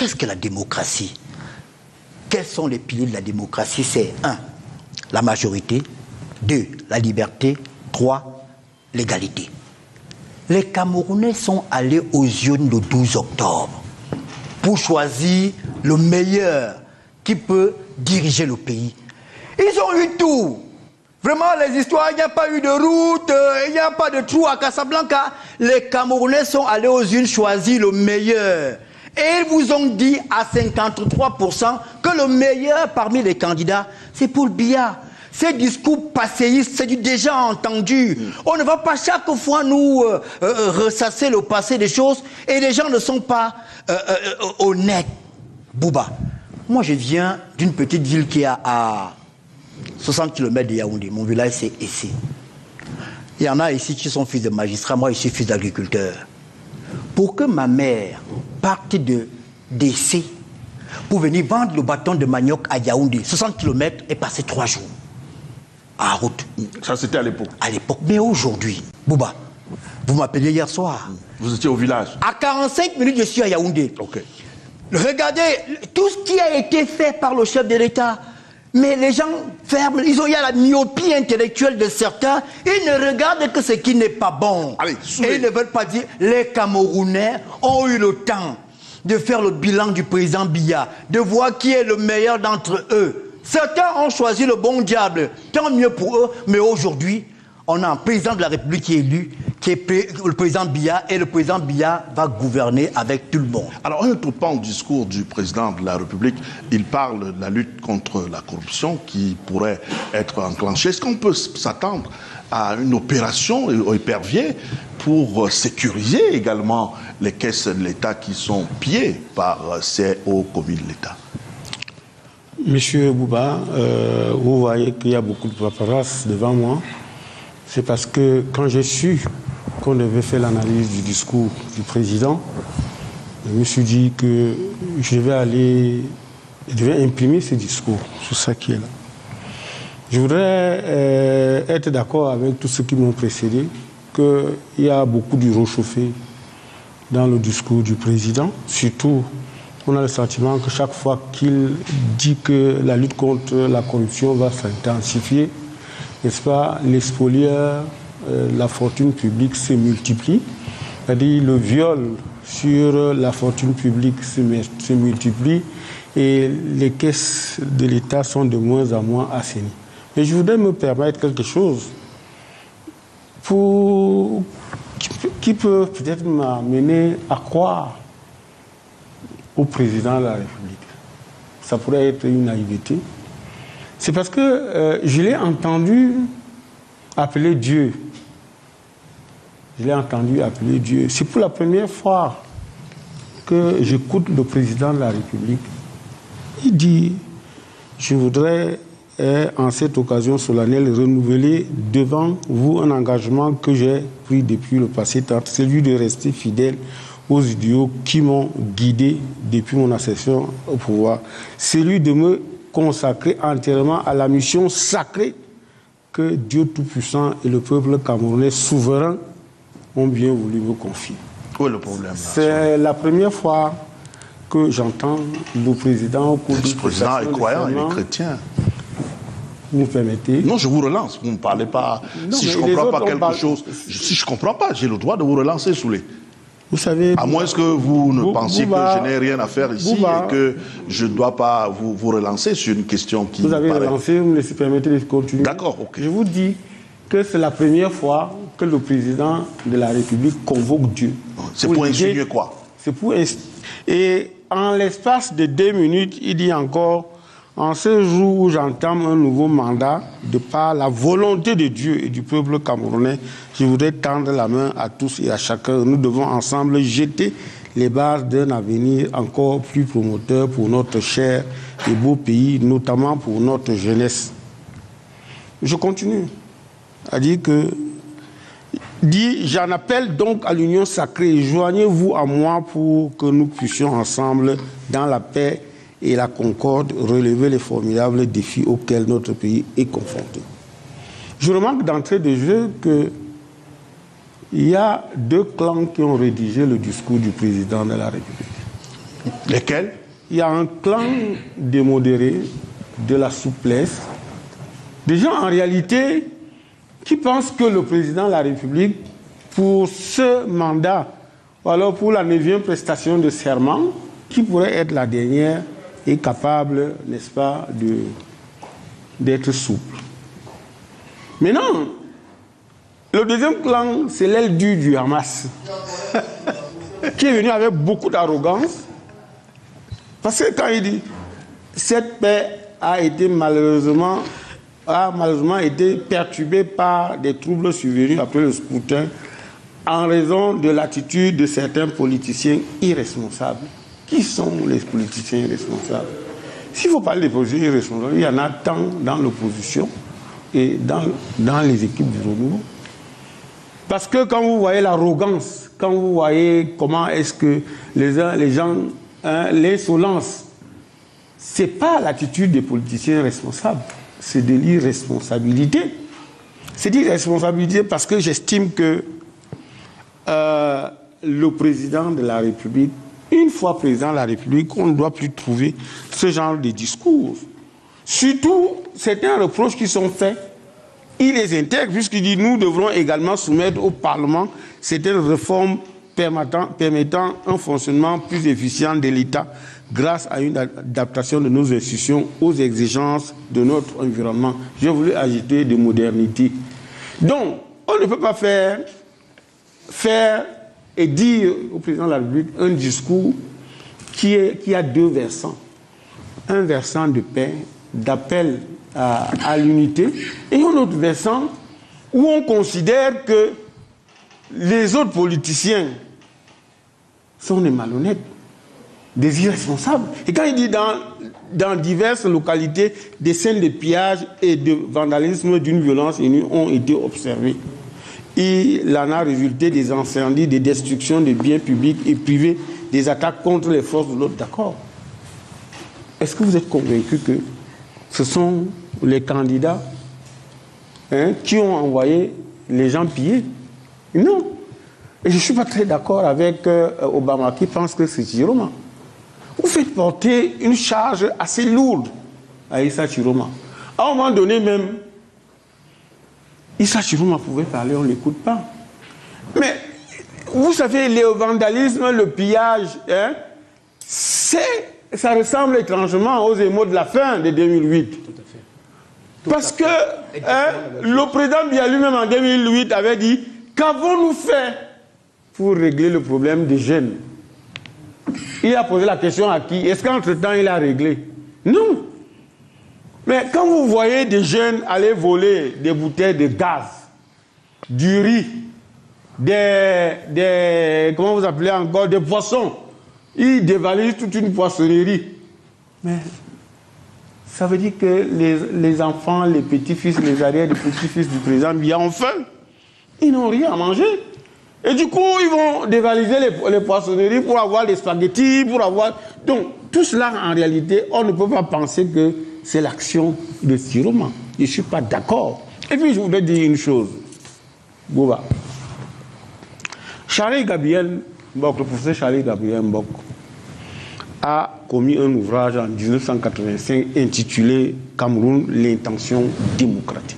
qu'est-ce que la démocratie? Quels sont les piliers de la démocratie? C'est 1, la majorité, 2, la liberté, 3, l'égalité. Les Camerounais sont allés aux urnes le 12 octobre pour choisir le meilleur qui peut diriger le pays. Ils ont eu tout. Vraiment, les histoires, il n'y a pas eu de route, il n'y a pas de trou à Casablanca. Les Camerounais sont allés aux urnes choisir le meilleur. Et ils vous ont dit à 53% que le meilleur parmi les candidats, c'est Paul Biya. Ces discours passéistes, c'est du déjà entendu. On ne va pas chaque fois nous ressasser le passé des choses et les gens ne sont pas honnêtes. Bouba, moi je viens d'une petite ville qui est à 60 km de Yaoundé. Mon village c'est Essé. Il y en a ici qui sont fils de magistrats, moi je suis fils d'agriculteur. Pour que ma mère parte d'Essé pour venir vendre le bâton de manioc à Yaoundé, 60 km est passé 3 jours. En route. Ça, c'était à l'époque. À l'époque. Mais aujourd'hui, Bouba, vous m'appeliez hier soir. Vous étiez au village. À 45 minutes, je suis à Yaoundé. Ok. Regardez tout ce qui a été fait par le chef de l'État. Mais les gens ferment. Il y a la myopie intellectuelle de certains. Ils ne regardent que ce qui n'est pas bon. Allez, et ils ne veulent pas dire les Camerounais ont eu le temps de faire le bilan du président Biya, de voir qui est le meilleur d'entre eux. Certains ont choisi le bon diable, tant mieux pour eux, mais aujourd'hui, on a un président de la République qui est élu, qui est le président Biya, et le président Biya va gouverner avec tout le monde. Alors, un tout pan au discours du président de la République, il parle de la lutte contre la corruption qui pourrait être enclenchée. Est-ce qu'on peut s'attendre à une opération au épervier pour sécuriser également les caisses de l'État qui sont pillées par ces hauts commis de l'État? Monsieur Bouba, vous voyez qu'il y a beaucoup de paperasse devant moi. C'est parce que quand j'ai su qu'on devait faire l'analyse du discours du président, je me suis dit que je devais imprimer ce discours, c'est ça qui est là. Je voudrais être d'accord avec tous ceux qui m'ont précédé, qu'il y a beaucoup du réchauffé dans le discours du président, surtout on a le sentiment que chaque fois qu'il dit que la lutte contre la corruption va s'intensifier, n'est-ce pas, les spolieurs, la fortune publique se multiplie. C'est-à-dire le viol sur la fortune publique se multiplie et les caisses de l'État sont de moins en moins assainies. Mais je voudrais me permettre quelque chose qui peut peut-être m'amener à croire au président de la République. Ça pourrait être une naïveté. C'est parce que je l'ai entendu appeler Dieu. Je l'ai entendu appeler Dieu. C'est pour la première fois que j'écoute le président de la République. Il dit, je voudrais en cette occasion solennelle renouveler devant vous un engagement que j'ai pris depuis le passé temps, celui de rester fidèle aux idéaux qui m'ont guidé depuis mon accession au pouvoir, celui de me consacrer entièrement à la mission sacrée que Dieu Tout-Puissant et le peuple camerounais souverain ont bien voulu me confier. Où est le problème là? C'est la première fois que j'entends le président... Le président est croyant, il est chrétien. Vous me permettez? Non, je vous relance. Vous ne me parlez pas. Non, si je ne comprends pas quelque chose, si je ne comprends pas, j'ai le droit de vous relancer, Soulé. Vous savez... À moins que vous ne pensiez que je n'ai rien à faire ici et que je ne dois pas vous relancer sur une question qui... Vous avez relancé, vous me laissez permettre de continuer. D'accord, ok. Je vous dis que c'est la première fois que le président de la République convoque Dieu. C'est pour insinuer quoi? C'est pour... Et en l'espace de 2 minutes, il dit encore... En ce jour où j'entame un nouveau mandat, de par la volonté de Dieu et du peuple camerounais, je voudrais tendre la main à tous et à chacun. Nous devons ensemble jeter les bases d'un avenir encore plus promoteur pour notre cher et beau pays, notamment pour notre jeunesse. Je continue à dire que, j'en appelle donc à l'union sacrée, joignez-vous à moi pour que nous puissions ensemble, dans la paix et la concorde, relever les formidables défis auxquels notre pays est confronté. Je remarque d'entrée de jeu qu'il y a 2 clans qui ont rédigé le discours du président de la République. Lesquels? Il y a un clan des modérés, de la souplesse, des gens en réalité qui pensent que le président de la République, pour ce mandat, ou alors pour la 9e prestation de serment, qui pourrait être la dernière, est capable, n'est-ce pas, d'être souple. Maintenant, le deuxième clan, c'est l'aile dure du Hamas, qui est venu avec beaucoup d'arrogance, parce que quand il dit cette paix a malheureusement été perturbée par des troubles survenus après le scrutin en raison de l'attitude de certains politiciens irresponsables. Qui sont les politiciens irresponsables? S'il faut parler des politiciens irresponsables, il y en a tant dans l'opposition et dans les équipes du renouveau. Parce que quand vous voyez l'arrogance, quand vous voyez comment est-ce que les gens, l'insolence, ce n'est pas l'attitude des politiciens responsables, c'est de l'irresponsabilité. C'est d'irresponsabilité parce que j'estime que le président de la République, une fois président de la République, on ne doit plus trouver ce genre de discours. Surtout, certains reproches qui sont faits, il les intègre puisqu'il dit nous devrons également soumettre au Parlement certaines réformes permettant un fonctionnement plus efficient de l'État grâce à une adaptation de nos institutions aux exigences de notre environnement. J'ai voulu ajouter de modernité. Donc, on ne peut pas faire et dire au président de la République un discours qui a deux versants. Un versant de paix, d'appel à l'unité, et un autre versant où on considère que les autres politiciens sont des malhonnêtes, des irresponsables. Et quand il dit dans diverses localités, des scènes de pillage et de vandalisme d'une violence inouïe ont été observées. Il en a résulté des incendies, des destructions de biens publics et privés, des attaques contre les forces de l'ordre. D'accord. Est-ce que vous êtes convaincus que ce sont les candidats qui ont envoyé les gens piller? Non. Et je ne suis pas très d'accord avec Obama qui pense que c'est Chiroma. Vous faites porter une charge assez lourde à Issa Chiroma. À un moment donné même, Issa Chiroma pouvait parler, on ne l'écoute pas. Mais vous savez, le vandalisme, le pillage, ça ressemble étrangement aux émeutes de la fin de 2008. Tout à fait. Parce que le président Biya lui-même en 2008 avait dit « Qu'avons-nous fait pour régler le problème des jeunes ?» Il a posé la question à qui? Est-ce qu'entre-temps il a réglé? Non. Mais quand vous voyez des jeunes aller voler des bouteilles de gaz, du riz, comment vous appelez encore, des poissons, ils dévalisent toute une poissonnerie. Mais ça veut dire que les enfants, les petits-fils, les arrières des petits-fils du président Biya ont faim. Ils n'ont rien à manger. Et du coup, ils vont dévaliser les poissonneries pour avoir des spaghettis, pour avoir... Donc, tout cela, en réalité, on ne peut pas penser que c'est l'action de Chiroma. Je ne suis pas d'accord. Et puis, je voudrais dire une chose. Bouba. Charles Gabriel Mbok, le professeur Charles Gabriel Mbok, a commis un ouvrage en 1985 intitulé « Cameroun, l'intention démocratique ».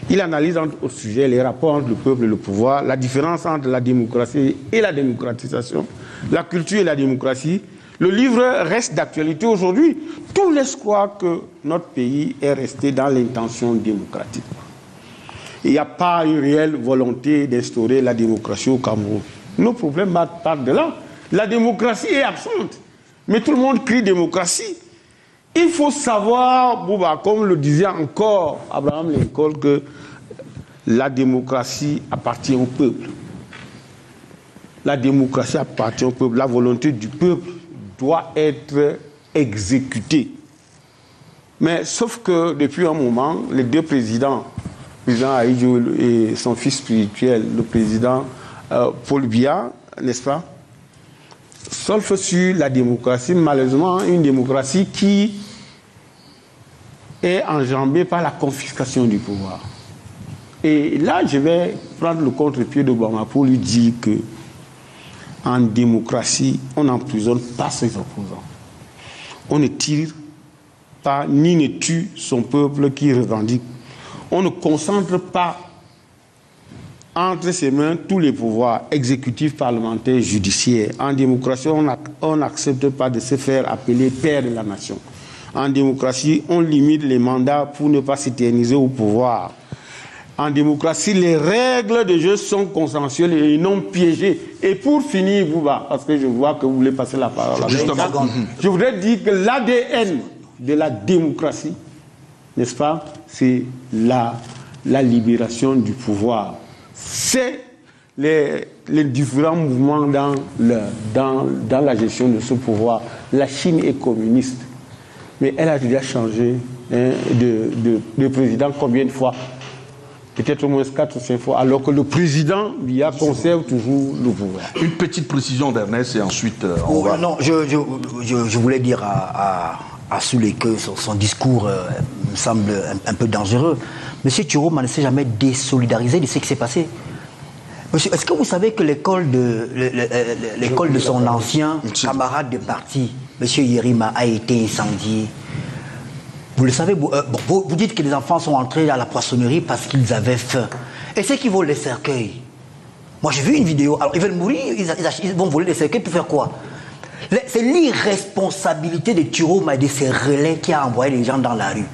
Il analyse au sujet les rapports entre le peuple et le pouvoir, la différence entre la démocratie et la démocratisation, la culture et la démocratie. Le livre reste d'actualité aujourd'hui. Tout laisse croire que notre pays est resté dans l'intention démocratique. Il n'y a pas une réelle volonté d'instaurer la démocratie au Cameroun. Nos problèmes partent de là. La démocratie est absente. Mais tout le monde crie démocratie. Il faut savoir, Bouba, comme le disait encore Abraham Lincoln, que la démocratie appartient au peuple. La démocratie appartient au peuple. La volonté du peuple doit être exécutée. Mais sauf que depuis un moment, les deux présidents, le président Ahidjo et son fils spirituel, le président Paul Biya, n'est-ce pas, sauf sur la démocratie, malheureusement, une démocratie qui est enjambée par la confiscation du pouvoir. Et là, je vais prendre le contre-pied d'Obama pour lui dire que, en démocratie, on n'emprisonne pas ses opposants. On ne tire pas ni ne tue son peuple qui revendique. On ne concentre pas entre ses mains tous les pouvoirs exécutifs, parlementaires, judiciaires. En démocratie, on n'accepte pas de se faire appeler père de la nation. En démocratie, on limite les mandats pour ne pas s'éterniser au pouvoir. En démocratie, les règles de jeu sont consensuelles et non piégées. Et pour finir, Bouba, parce que je vois que vous voulez passer la parole, je voudrais dire que l'ADN de la démocratie, n'est-ce pas, c'est la libération du pouvoir. C'est les différents mouvements dans la gestion de ce pouvoir. La Chine est communiste, mais elle a déjà changé de président combien de fois? Peut-être au moins 4 ou 5 fois, alors que le président Biya conserve toujours le pouvoir. Une petite précision d'Ernest et ensuite on va... Non, je voulais dire à Soulé que son discours me semble un peu dangereux. Monsieur Chiroma ne s'est jamais désolidarisé de ce qui s'est passé. Monsieur, est-ce que vous savez que l'école de son ancien camarade de parti, monsieur Yerima, a été incendiée? Vous le savez, vous dites que les enfants sont entrés à la poissonnerie parce qu'ils avaient faim. Et ceux qui volent les cercueils? Moi, j'ai vu une vidéo. Alors, ils veulent mourir, ils vont voler les cercueils pour faire quoi? C'est l'irresponsabilité de Chiroma et de ses relais qui a envoyé les gens dans la rue.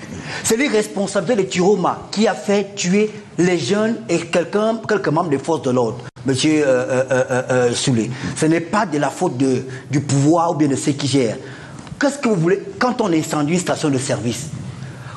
C'est l'irresponsabilité de Chiroma qui a fait tuer les jeunes et quelques membres des forces de l'ordre. Monsieur Soulé, ce n'est pas de la faute du pouvoir ou bien de ceux qui gèrent. Qu'est-ce que vous voulez? Quand on incendie une station de service,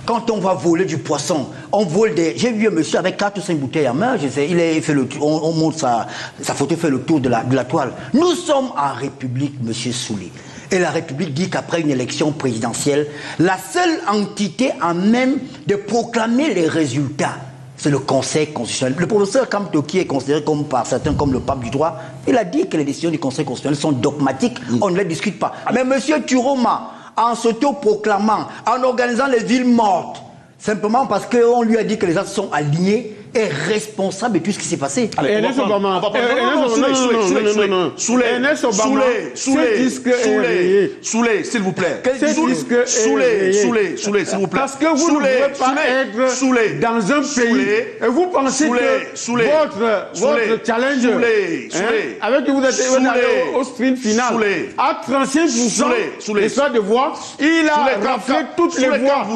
quand on va voler du poisson, on vole des... J'ai vu un monsieur avec 4 ou 5 bouteilles en main, je sais, il fait le tour, on montre sa photo, fait le tour de la toile. Nous sommes en République, monsieur Soulé. Et la République dit qu'après une élection présidentielle, la seule entité en même de proclamer les résultats, c'est le Conseil constitutionnel. Le professeur Kamto, qui est considéré par certains comme le pape du droit, il a dit que les décisions du Conseil constitutionnel sont dogmatiques, on ne les discute pas. Mais M. Chiroma, en s'auto-proclamant, en organisant les villes mortes, simplement parce qu'on lui a dit que les actes sont alignés, est responsable de tout ce qui s'est passé. Ernest Obama, Soulé, s'il vous plaît. Soulé, s'il vous plaît. Parce que vous ne pouvez pas être dans un pays et vous pensez que votre challenge, avec que vous êtes allé au sprint final, à 35% l'histoire de voix, il a raflé toutes les voix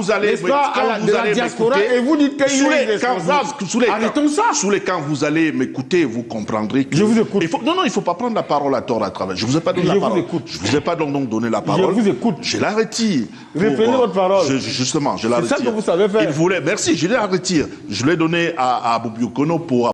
de la diaspora et vous dites qu'il est responsable. Arrêtons ça. Quand vous allez m'écouter, vous comprendrez que... Je vous écoute. Non, il ne faut pas prendre la parole à tort à travers. Je ne vous ai pas donné la parole. Je ne vous ai pas donc donné la parole. Je vous écoute. Je la retire. Reprenez votre parole. Justement, je la retire. C'est ça que vous savez faire. Il voulait... Merci, je la retire. Je l'ai donné à Boubio Kono pour...